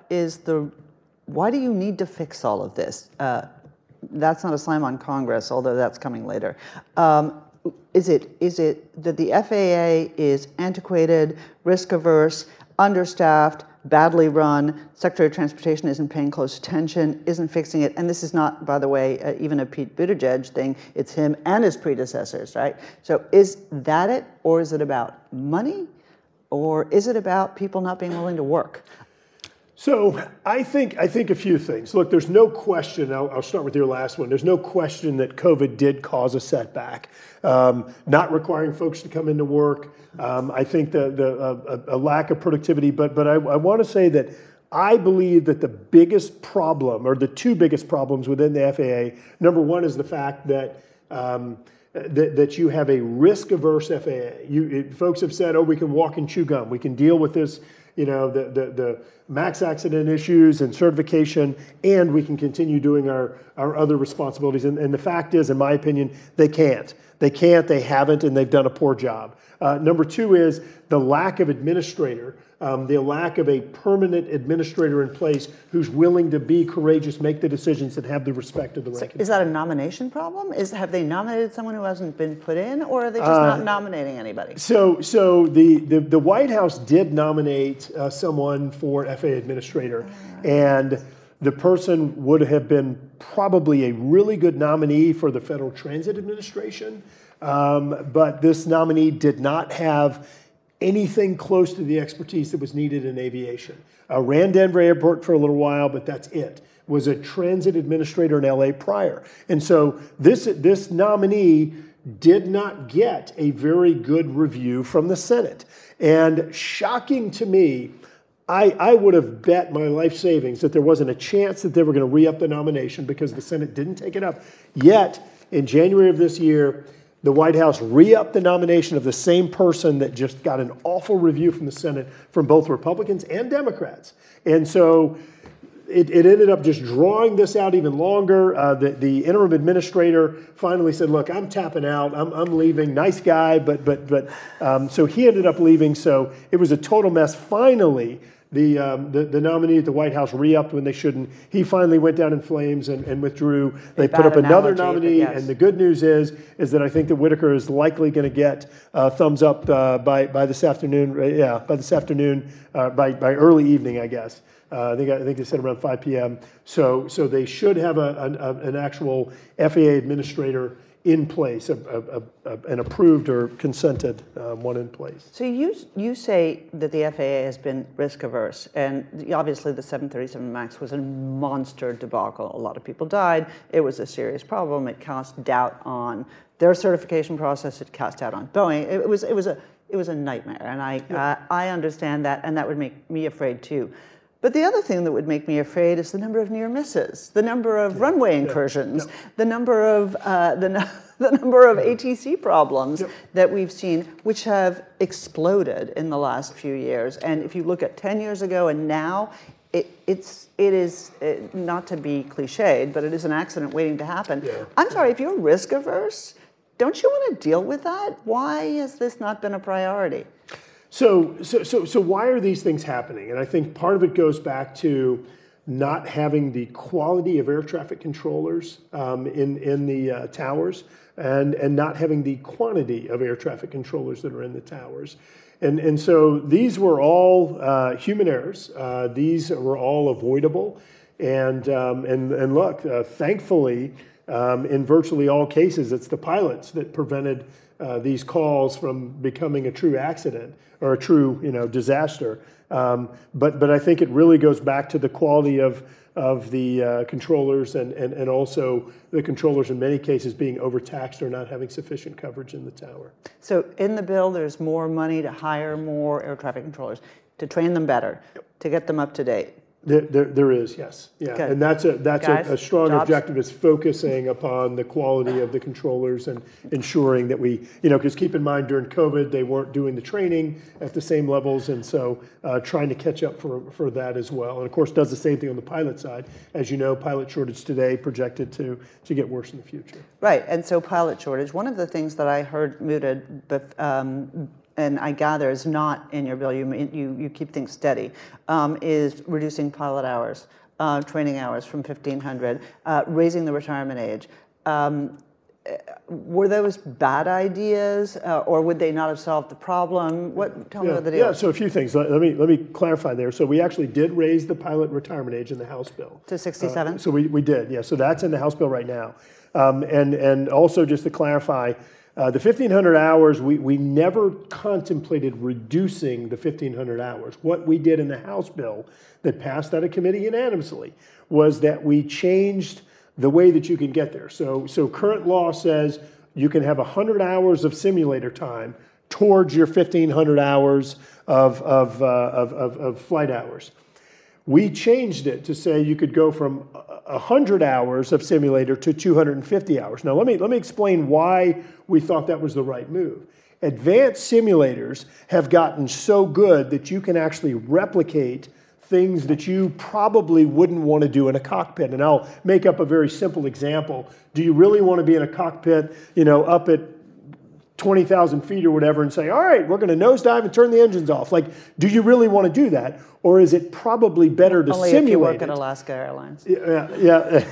do you need to fix all of this? That's not a slam on Congress, although that's coming later. Is it that the FAA is antiquated, risk-averse, understaffed, badly run, Secretary of Transportation isn't paying close attention, isn't fixing it, and this is not, by the way, even a Pete Buttigieg thing, it's him and his predecessors, right? So is that it, or is it about money, or is it about people not being willing to work? So I think a few things. Look, there's no question, I'll start with your last one, there's no question that COVID did cause a setback. Not requiring folks to come into work, I think a lack of productivity, but I want to say that I believe that the biggest problem, or the two biggest problems within the FAA, number one is the fact that that you have a risk-averse FAA. Folks have said, oh, we can walk and chew gum. We can deal with this, the MAX accident issues and certification, and we can continue doing our other responsibilities. And the fact is, in my opinion, they can't. They haven't, and they've done a poor job. Number two is the lack of administrator, the lack of a permanent administrator in place who's willing to be courageous, make the decisions, and have the respect of the rank. Is that a nomination problem? Have they nominated someone who hasn't been put in, or are they just not nominating anybody? So the White House did nominate someone for FAA administrator, and the person would have been probably a really good nominee for the Federal Transit Administration, but this nominee did not have anything close to the expertise that was needed in aviation. Ran Denver Airport for a little while, but that's it. Was a transit administrator in LA prior. And so this nominee did not get a very good review from the Senate. And shocking to me, I would have bet my life savings that there wasn't a chance that they were going to re-up the nomination because the Senate didn't take it up. Yet, in January of this year, the White House re-upped the nomination of the same person that just got an awful review from the Senate from both Republicans and Democrats. And so it ended up just drawing this out even longer. The interim administrator finally said, look, I'm tapping out. I'm leaving. Nice guy, but so he ended up leaving. So it was a total mess. Finally, the nominee at the White House re-upped when they shouldn't. He finally went down in flames and withdrew. They put up another nominee, yes. And the good news is that I think that Whitaker is likely going to get thumbs up by this afternoon. By this afternoon, by early evening, I guess. I think they said around 5 p.m. So they should have an actual FAA administrator in place, an approved or consented one in place. So you say that the FAA has been risk averse, and obviously the 737 MAX was a monster debacle. A lot of people died. It was a serious problem. It cast doubt on their certification process. It cast doubt on Boeing. It was a nightmare, and I understand that, and that would make me afraid too. But the other thing that would make me afraid is the number of near misses, the number of runway incursions, the number of the number of ATC problems that we've seen, which have exploded in the last few years. And if you look at 10 years ago and now, it is not to be cliched, but it is an accident waiting to happen. Yeah. I'm sorry, if you're risk averse, don't you want to deal with that? Why has this not been a priority? So why are these things happening? And I think part of it goes back to not having the quality of air traffic controllers in the towers and not having the quantity of air traffic controllers that are in the towers. And so these were all human errors. These were all avoidable. And look, thankfully, in virtually all cases, it's the pilots that prevented these calls from becoming a true accident or a true, disaster. But I think it really goes back to the quality of the controllers and also the controllers in many cases being overtaxed or not having sufficient coverage in the tower. So in the bill, there's more money to hire more air traffic controllers, to train them better, to get them up to date. There is, yes. Yeah. Good. And that's a strong objective, is focusing upon the quality of the controllers and ensuring that we, because keep in mind during COVID, they weren't doing the training at the same levels. And so trying to catch up for that as well. And of course, does the same thing on the pilot side. As you know, pilot shortage today projected to get worse in the future. Right. And so pilot shortage, one of the things that I heard mooted, and I gather is not in your bill, you keep things steady, is reducing pilot hours, training hours from 1,500, raising the retirement age. Were those bad ideas, or would they not have solved the problem? Tell me what the deal is. Yeah, so a few things. Let me clarify there. So we actually did raise the pilot retirement age in the House bill. To 67? So we did, yeah. So that's in the House bill right now. And also just to clarify, the 1,500 hours, we never contemplated reducing the 1,500 hours. What we did in the House bill that passed out of committee unanimously was that we changed the way that you can get there. So current law says you can have 100 hours of simulator time towards your 1,500 hours of flight hours. We changed it to say you could go from 100 hours of simulator to 250 hours. Now, let me explain why we thought that was the right move. Advanced simulators have gotten so good that you can actually replicate things that you probably wouldn't want to do in a cockpit. And I'll make up a very simple example. Do you really want to be in a cockpit, up at 20,000 feet or whatever and say, all right, we're going to nosedive and turn the engines off? Like, do you really want to do that? Or is it probably better to simulate it? Only if you work at Alaska Airlines. Yeah.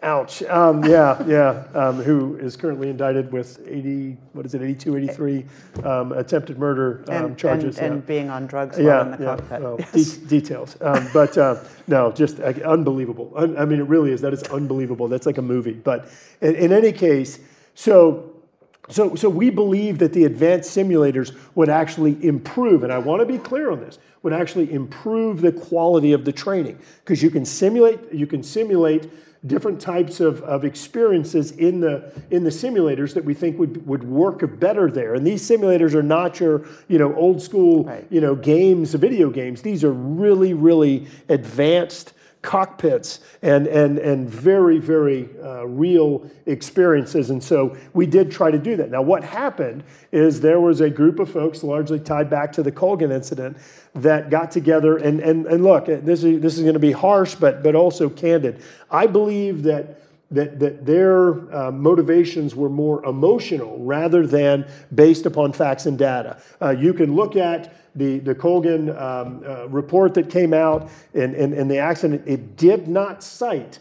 Ouch. Who is currently indicted with 82, 83 attempted murder charges. And being on drugs while in the cockpit. Well, details. No, just unbelievable. I mean, it really is. That is unbelievable. That's like a movie. But in any case, so we believe that the advanced simulators would actually improve, and I want to be clear on this, would actually improve the quality of the training, because you can simulate different types of experiences in the simulators that we think would work better there. And these simulators are not your old school games, video games. These are really, really advanced cockpits and very, very real experiences. And so we did try to do that. Now, what happened is there was a group of folks, largely tied back to the Colgan incident, that got together. And look, this is going to be harsh, but also candid. I believe that their motivations were more emotional rather than based upon facts and data. You can look at the Colgan report that came out in the accident. It did not cite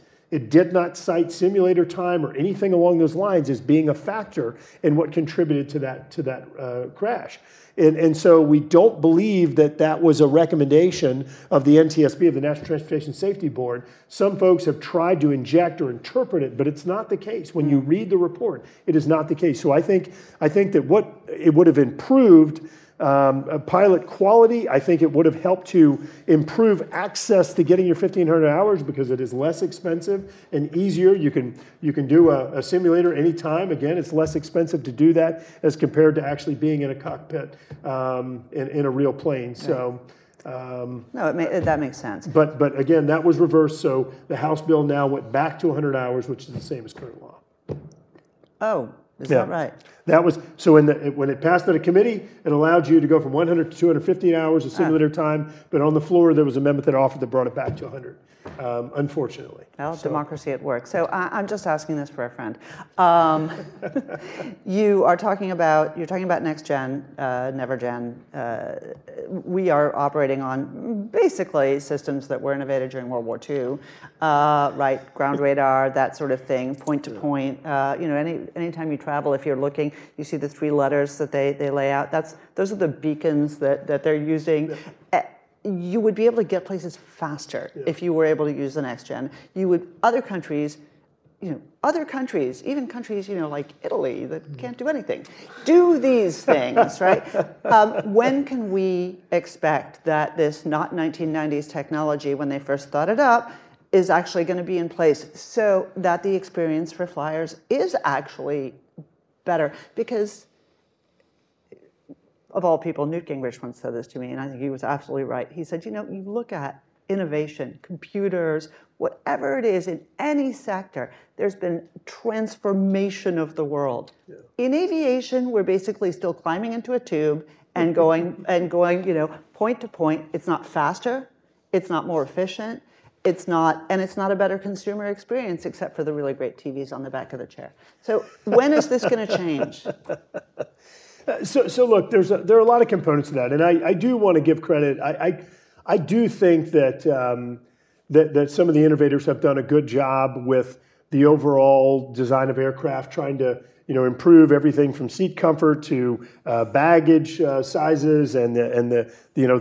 simulator time or anything along those lines as being a factor in what contributed to that crash. And so we don't believe that was a recommendation of the NTSB, of the National Transportation Safety Board. Some folks have tried to inject or interpret it, but it's not the case. When you read the report, it is not the case. So I think that what it would have improved pilot quality. I think it would have helped to improve access to getting your 1,500 hours because it is less expensive and easier. You can do a simulator anytime. Again, it's less expensive to do that as compared to actually being in a cockpit in a real plane. So. No, that makes sense. But again, that was reversed. So the House bill now went back to 100 hours, which is the same as current law. Oh. Is that right? That was, so when it passed at a committee, it allowed you to go from 100 to 250 hours of simulator time, but on the floor there was an amendment that offered that brought it back to 100, unfortunately. Well, democracy at work. So I'm just asking this for a friend. You're talking about next gen, never gen. We are operating on basically systems that were innovated during World War II, right? Ground radar, that sort of thing, point to point. Anytime you travel, if you're looking, you see the 3 letters that they lay out. Those are the beacons that they're using. You would be able to get places faster if you were able to use the next gen. Other countries, even countries, like Italy that can't do anything, do these things, right? When can we expect that this not 1990s technology, when they first thought it up, is actually going to be in place so that the experience for flyers is actually better? Because of all people, Newt Gingrich once said this to me, and I think he was absolutely right. He said, you look at innovation, computers, whatever it is in any sector, there's been transformation of the world. Yeah. In aviation, we're basically still climbing into a tube and going, point to point. It's not faster, it's not more efficient, it's not a better consumer experience except for the really great TVs on the back of the chair. So when is this going to change? So look, there are a lot of components to that, and I do want to give credit. I do think that that some of the innovators have done a good job with the overall design of aircraft, trying to improve everything from seat comfort to baggage sizes and the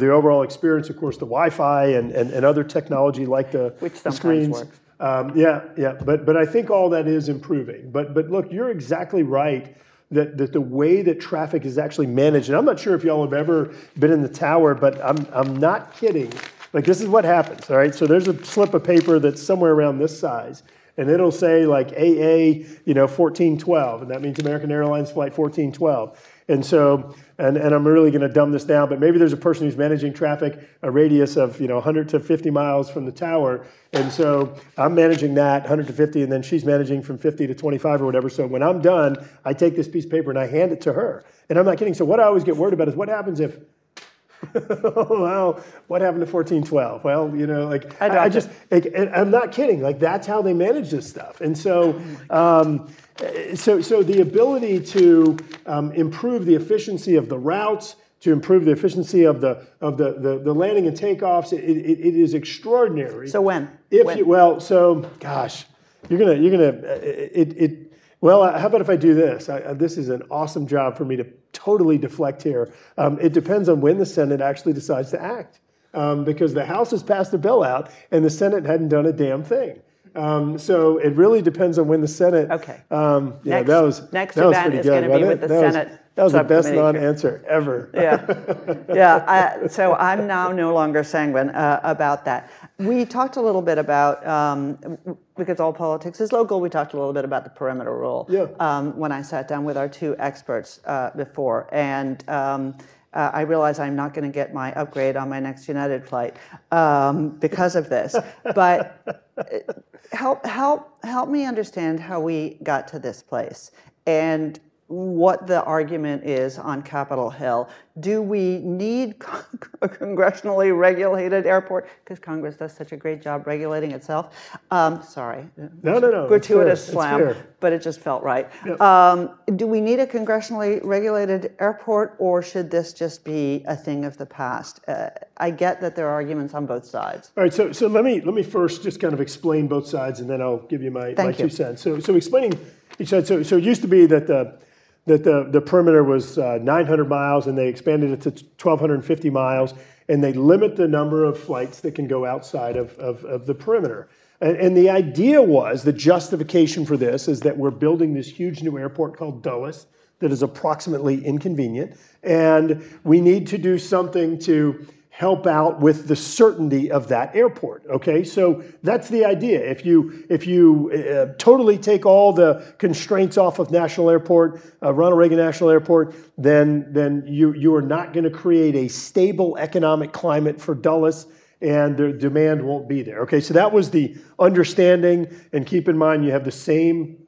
overall experience. Of course, the Wi-Fi and other technology like the screens. Works. But I think all that is improving. But look, you're exactly right. That the way that traffic is actually managed, and I'm not sure if y'all have ever been in the tower, but I'm not kidding. Like, this is what happens, all right? So there's a slip of paper that's somewhere around this size, and it'll say like AA, 1412, and that means American Airlines Flight 1412. And so, and I'm really going to dumb this down, but maybe there's a person who's managing traffic a radius of 100 to 50 miles from the tower, and so I'm managing that 100 to 50, and then she's managing from 50 to 25 or whatever. So when I'm done, I take this piece of paper and I hand it to her, and I'm not kidding. So what I always get worried about is what happens if. Well, what happened to 1412? Well, I'm not kidding. Like, that's how they manage this stuff, and so. So the ability to improve the efficiency of the routes, to improve the efficiency of the landing and takeoffs, it is extraordinary. So when? Gosh, how about if I do this? This is an awesome job for me to totally deflect here. It depends on when the Senate actually decides to act, because the House has passed a bill out and the Senate hadn't done a damn thing. So it really depends on when the Senate. Okay. Yeah, Next- that was next that was event pretty is good, gonna be wasn't with it? the Senate That was the best Subcommittee chair. non-answer ever. Yeah. So I'm now no longer sanguine about that. We talked a little bit about, because all politics is local, we talked a little bit about the perimeter rule when I sat down with our two experts before. And I realize I'm not going to get my upgrade on my next United flight because of this. But help me understand how we got to this place and what the argument is on Capitol Hill. Do we need a congressionally regulated airport? Because Congress does such a great job regulating itself. Sorry. No. Gratuitous it's slam, fair. but it just felt right. Yep. Do we need a congressionally regulated airport, or should this just be a thing of the past? I get that there are arguments on both sides. All right, so let me first just kind of explain both sides, and then I'll give you my 2 cents. So explaining each side. So it used to be that the perimeter was 900 miles, and they expanded it to 1,250 miles, and they limit the number of flights that can go outside of the perimeter. And the idea was, the justification for this is that we're building this huge new airport called Dulles that is approximately inconvenient, and we need to do something to help out with the certainty of that airport. Okay, so that's the idea. If you totally take all the constraints off of National Airport, Ronald Reagan National Airport, then you are not going to create a stable economic climate for Dulles, and the demand won't be there. Okay, so that was the understanding, and keep in mind you have the same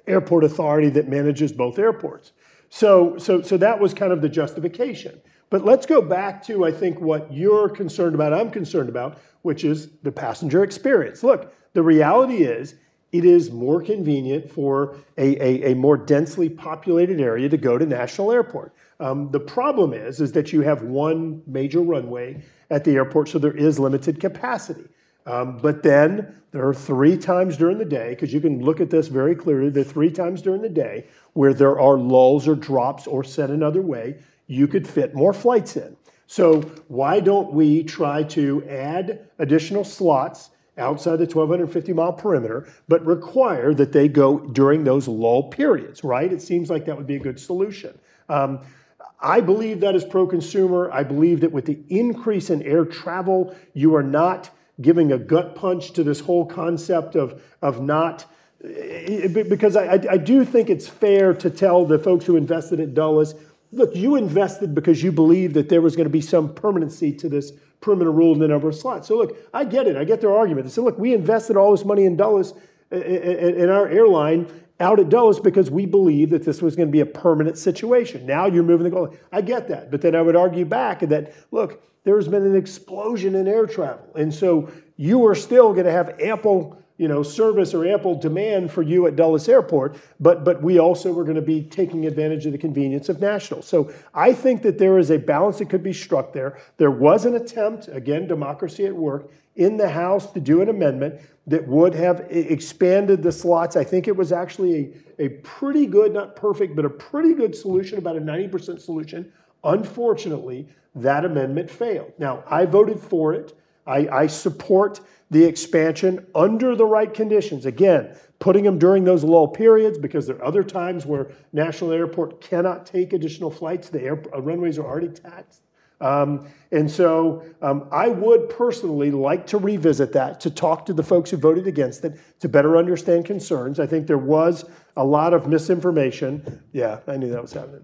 airport authority that manages both airports. So that was kind of the justification. But let's go back to, I think, what you're concerned about, I'm concerned about, which is the passenger experience. Look, the reality is it is more convenient for a more densely populated area to go to National Airport. The problem is that you have one major runway at the airport, so there is limited capacity. But then there are 3 times during the day, because you can look at this very clearly, there are 3 times during the day where there are lulls or drops, or said another way, you could fit more flights in. So why don't we try to add additional slots outside the 1,250-mile perimeter, but require that they go during those lull periods, right? It seems like that would be a good solution. I believe that is pro-consumer. I believe that with the increase in air travel, you are not giving a gut punch to this whole concept of not, because I do think it's fair to tell the folks who invested at Dulles, look, you invested because you believed that there was going to be some permanency to this perimeter rule in the number of slots. So look, I get it. I get their argument. They said, look, we invested all this money in Dulles, in our airline, out at Dulles because we believed that this was going to be a permanent situation. Now you're moving the goal. I get that. But then I would argue back that, look, there's been an explosion in air travel. And so you are still going to have ample service or ample demand for you at Dulles Airport, but we also were going to be taking advantage of the convenience of National. So I think that there is a balance that could be struck there. There was an attempt, again, democracy at work, in the House to do an amendment that would have expanded the slots. I think it was actually a pretty good, not perfect, but a pretty good solution, about a 90% solution. Unfortunately, that amendment failed. Now, I voted for it. I support the expansion under the right conditions. Again, putting them during those lull periods, because there are other times where National Airport cannot take additional flights. The runways are already taxed. And so I would personally like to revisit that, to talk to the folks who voted against it, to better understand concerns. I think there was a lot of misinformation. Yeah, I knew that was happening.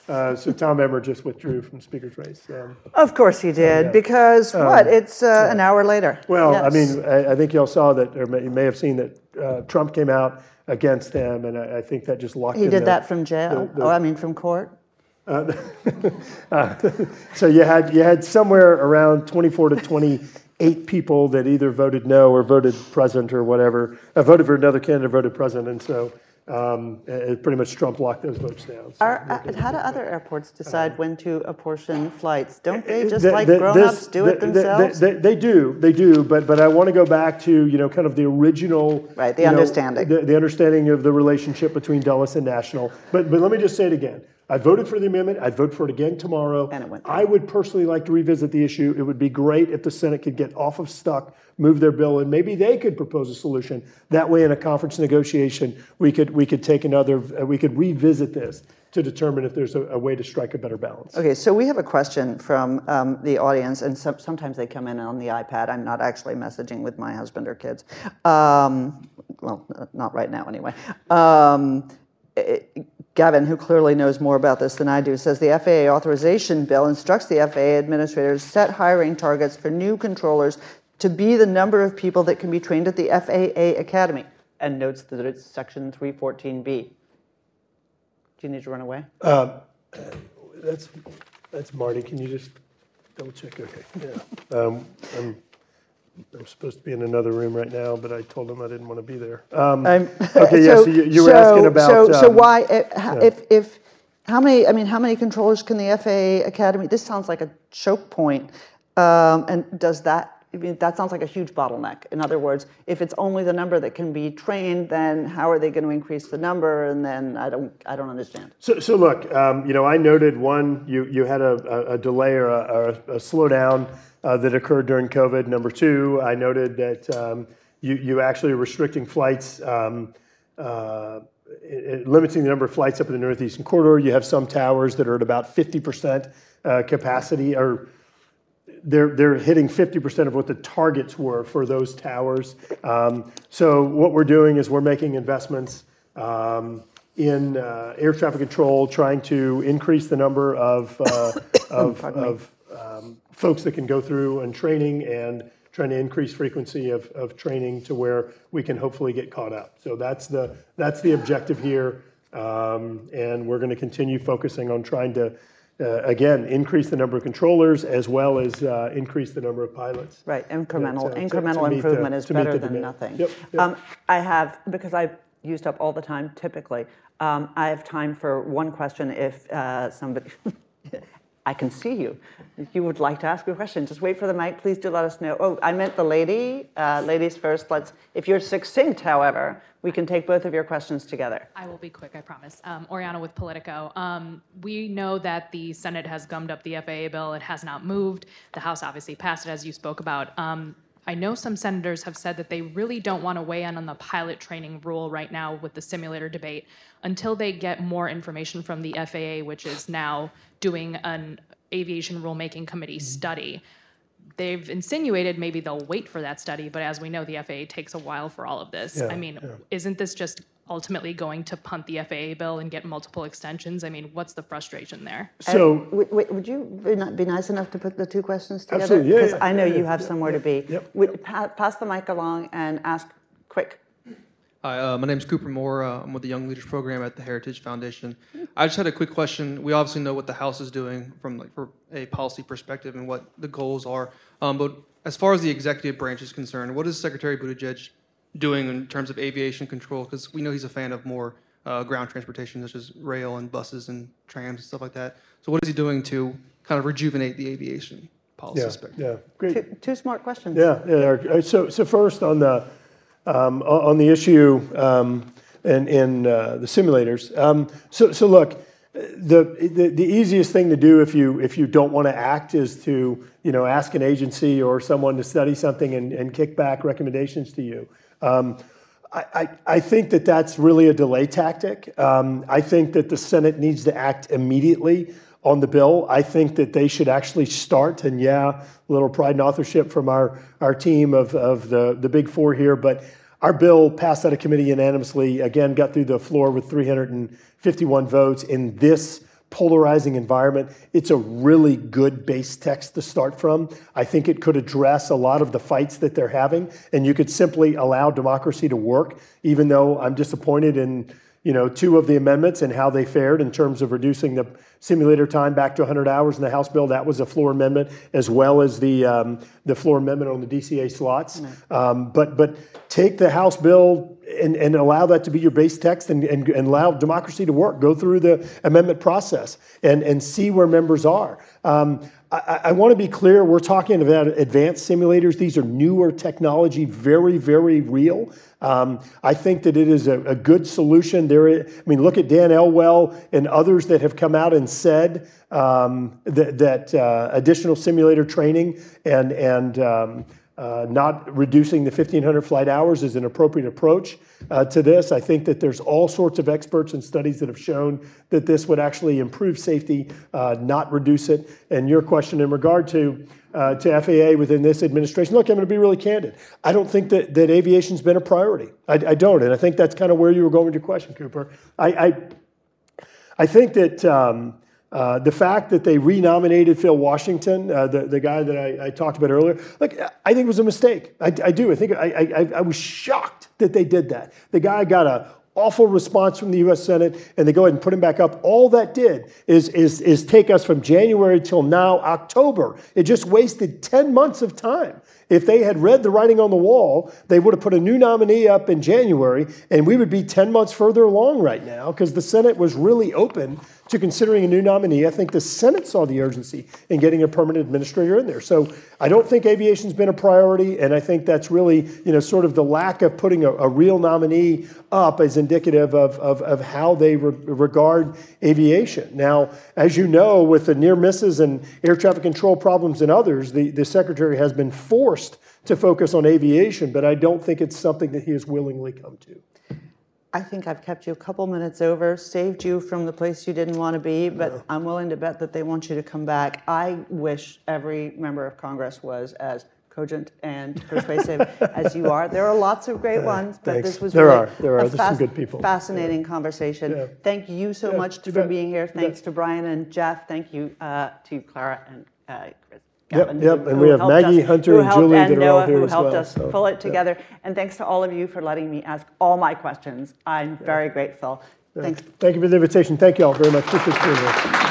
So Tom Emmer just withdrew from Speaker's race. Of course he did, because it's an hour later. Well, yes. I mean, I think y'all saw that, or you may have seen that Trump came out against him, and I think that just locked He did that from jail? From court? So you had somewhere around 24 to 28 people that either voted no or voted present or whatever, voted for another candidate, voted present, and so it pretty much Trump locked those votes down. So how do other airports decide when to apportion flights? Don't they just like grown-ups do it themselves? They do, but I want to go back to kind of the original, right? The understanding, the understanding of the relationship between Dulles and National. But let me just say it again. I voted for the amendment. I'd vote for it again tomorrow. And it went through. I would personally like to revisit the issue. It would be great if the Senate could get off of stuck, move their bill, and maybe they could propose a solution. That way, in a conference negotiation, we could revisit this to determine if there's a way to strike a better balance. Okay, so we have a question from the audience, and sometimes they come in on the iPad. I'm not actually messaging with my husband or kids. Well, not right now anyway. Gavin, who clearly knows more about this than I do, says the FAA authorization bill instructs the FAA administrators to set hiring targets for new controllers to be the number of people that can be trained at the FAA Academy, and notes that it's section 314B. Do you need to run away? That's Marty. Can you just double check? Okay. Yeah. I'm supposed to be in another room right now, but I told him I didn't want to be there. Okay. Yeah. So you were asking about. So why? If how many controllers can the FAA Academy? This sounds like a choke point. And does that? I mean, that sounds like a huge bottleneck. In other words, if it's only the number that can be trained, then how are they going to increase the number? And then I don't understand. So look, I noted one, you had a delay or a slowdown that occurred during COVID. Number two, I noted that you actually are restricting flights, limiting the number of flights up in the Northeastern Corridor. You have some towers that are at about 50% capacity, or they're hitting 50% of what the targets were for those towers. So what we're doing is we're making investments in air traffic control, trying to increase the number of folks that can go through and training, and trying to increase frequency of training to where we can hopefully get caught up. So that's the objective here, and we're going to continue focusing on trying to again, increase the number of controllers as well as increase the number of pilots. Right, incremental improvement is better than nothing. Yep. I have, because I've used up all the time typically, I have time for one question if somebody, I can see you. If you would like to ask a question, just wait for the mic. Please do let us know. Oh, I meant the lady. Ladies first. If you're succinct, however, we can take both of your questions together. I will be quick, I promise. Oriana with Politico. We know that the Senate has gummed up the FAA bill. It has not moved. The House obviously passed it, as you spoke about. I know some senators have said that they really don't want to weigh in on the pilot training rule right now with the simulator debate until they get more information from the FAA, which is now doing an aviation rulemaking committee study. They've insinuated maybe they'll wait for that study, but as we know, the FAA takes a while for all of this. Isn't this just ultimately going to punt the FAA bill and get multiple extensions? I mean, what's the frustration there? So, would you be nice enough to put the two questions together? Absolutely, yeah. Because I know you have somewhere to be. Yep. Pass the mic along and ask quick. Hi, my name's Cooper Moore. I'm with the Young Leaders Program at the Heritage Foundation. I just had a quick question. We obviously know what the House is doing from for a policy perspective and what the goals are. But as far as the executive branch is concerned, what is Secretary Buttigieg doing in terms of aviation control? Because we know he's a fan of more ground transportation, such as rail and buses and trams and stuff like that. So what is he doing to kind of rejuvenate the aviation policy spectrum? Yeah, great. Two smart questions. Yeah. So first on the issue in the simulators. So look, the easiest thing to do if you don't want to act is to ask an agency or someone to study something and kick back recommendations to you. I think that's really a delay tactic. I think that the Senate needs to act immediately on the bill. I think that they should actually start, and a little pride and authorship from our team of the big four here, but our bill passed out of committee unanimously, again, got through the floor with 351 votes. In this polarizing environment, it's a really good base text to start from. I think it could address a lot of the fights that they're having, and you could simply allow democracy to work, even though I'm disappointed in two of the amendments and how they fared in terms of reducing the simulator time back to 100 hours in the House bill. That was a floor amendment, as well as the the floor amendment on the DCA slots. But take the House bill and allow that to be your base text and allow democracy to work. Go through the amendment process and see where members are. I want to be clear, we're talking about advanced simulators. These are newer technology, very, very real. I think that it is a good solution. Look at Dan Elwell and others that have come out and said that additional simulator training and not reducing the 1,500 flight hours is an appropriate approach to this. I think that there's all sorts of experts and studies that have shown that this would actually improve safety, not reduce it. And your question in regard to FAA within this administration, look, I'm going to be really candid. I don't think that aviation's been a priority. I don't, and I think that's kind of where you were going with your question, Cooper. I think that the fact that they renominated Phil Washington, the guy that I talked about earlier, like, I think it was a mistake. I do. I think I was shocked that they did that. The guy got an awful response from the U.S. Senate, and they go ahead and put him back up. All that did is take us from January till now, October. It just wasted 10 months of time. If they had read the writing on the wall, they would have put a new nominee up in January, and we would be 10 months further along right now because the Senate was really open to considering a new nominee. I think the Senate saw the urgency in getting a permanent administrator in there. So I don't think aviation's been a priority, and I think that's really, sort of the lack of putting a real nominee up is indicative of how they regard aviation. Now, as you know, with the near misses and air traffic control problems and others, the Secretary has been forced to focus on aviation, but I don't think it's something that he has willingly come to. I think I've kept you a couple minutes over, saved you from the place you didn't want to be, but I'm willing to bet that they want you to come back. I wish every member of Congress was as cogent and persuasive as you are. There are lots of great ones, but Thanks. this was There really are. There's some good people. Fascinating conversation. Yeah. Thank you so much for being here. Thanks to Brian and Geoff. Thank you to Clara and Chris. Gavin, and we have Maggie, Hunter, and Julie that are all here as well. Who helped us pull it together. And thanks to all of you for letting me ask all my questions. I'm very grateful. Thanks. Thank you for the invitation. Thank you all very much. Appreciate being here.